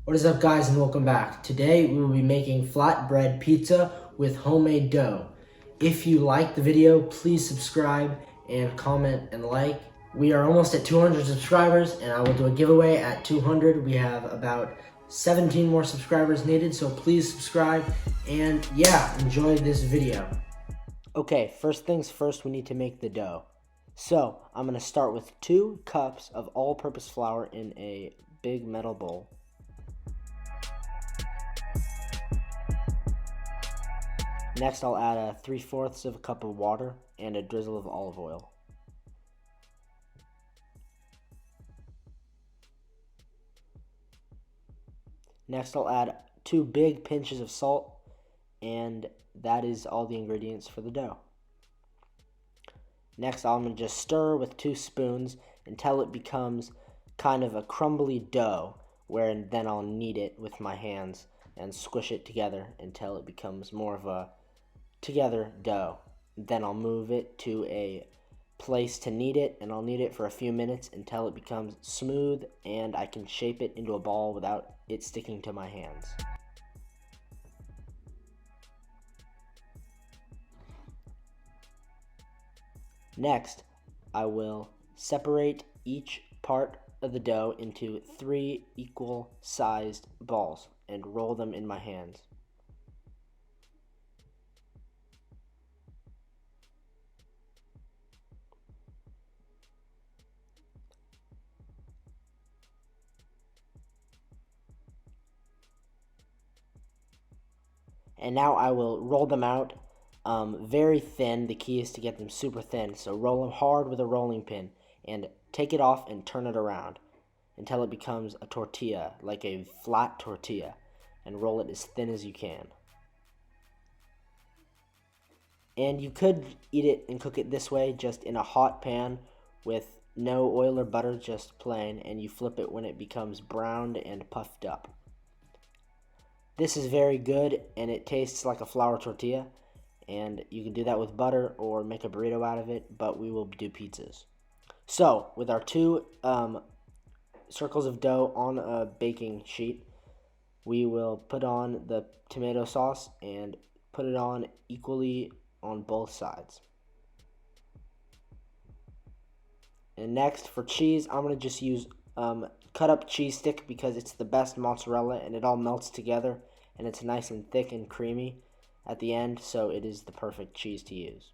What is up, guys, and welcome back. Today we will be making flatbread pizza with homemade dough. If you like the video, please subscribe and comment and like. We are almost at 200 subscribers, and I will do a giveaway at 200. We have about 17 more subscribers needed, so please subscribe and yeah, enjoy this video. Okay, first things first, we need to make the dough. So I'm going to start with 2 cups of all-purpose flour in a big metal bowl. Next, I'll add a 3/4 of a cup of water and a drizzle of olive oil. Next, I'll add 2 big pinches of salt, and that is all the ingredients for the dough. Next, I'm going to just stir with 2 spoons until it becomes kind of a crumbly dough, where then I'll knead it with my hands and squish it together until it becomes more of a together dough. Then I'll move it to a place to knead it, and I'll knead it for a few minutes until it becomes smooth and I can shape it into a ball without it sticking to my hands. Next, I will separate each part of the dough into 3 equal sized balls and roll them in my hands. And now I will roll them out very thin. The key is to get them super thin. So roll them hard with a rolling pin and take it off and turn it around until it becomes a tortilla, like a flat tortilla, and roll it as thin as you can. And you could eat it and cook it this way, just in a hot pan with no oil or butter, just plain, and you flip it when it becomes browned and puffed up. This is very good, and it tastes like a flour tortilla, and you can do that with butter or make a burrito out of it, but we will do pizzas. So, with our 2 circles of dough on a baking sheet, we will put on the tomato sauce and put it on equally on both sides. And next, for cheese, I'm going to just use cut up cheese stick because it's the best mozzarella and it all melts together and it's nice and thick and creamy at the end, so it is the perfect cheese to use.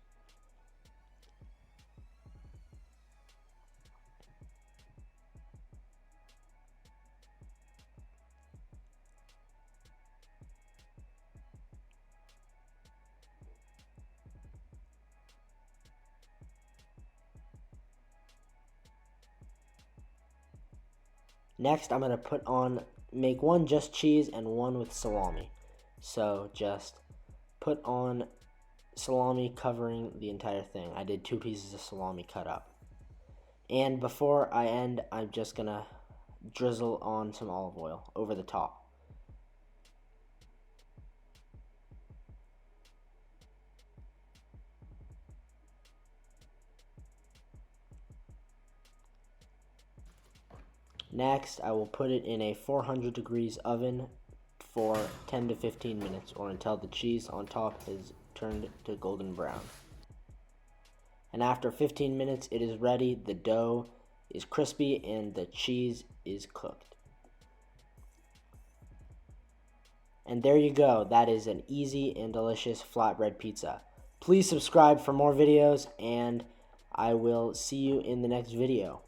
Next, I'm going to make one just cheese and one with salami. So just put on salami covering the entire thing. I did 2 pieces of salami cut up. And before I end, I'm just going to drizzle on some olive oil over the top. Next, I will put it in a 400 degrees oven for 10 to 15 minutes, or until the cheese on top is turned to golden brown. And after 15 minutes, it is ready. The dough is crispy and the cheese is cooked. And there you go. That is an easy and delicious flatbread pizza. Please subscribe for more videos, and I will see you in the next video.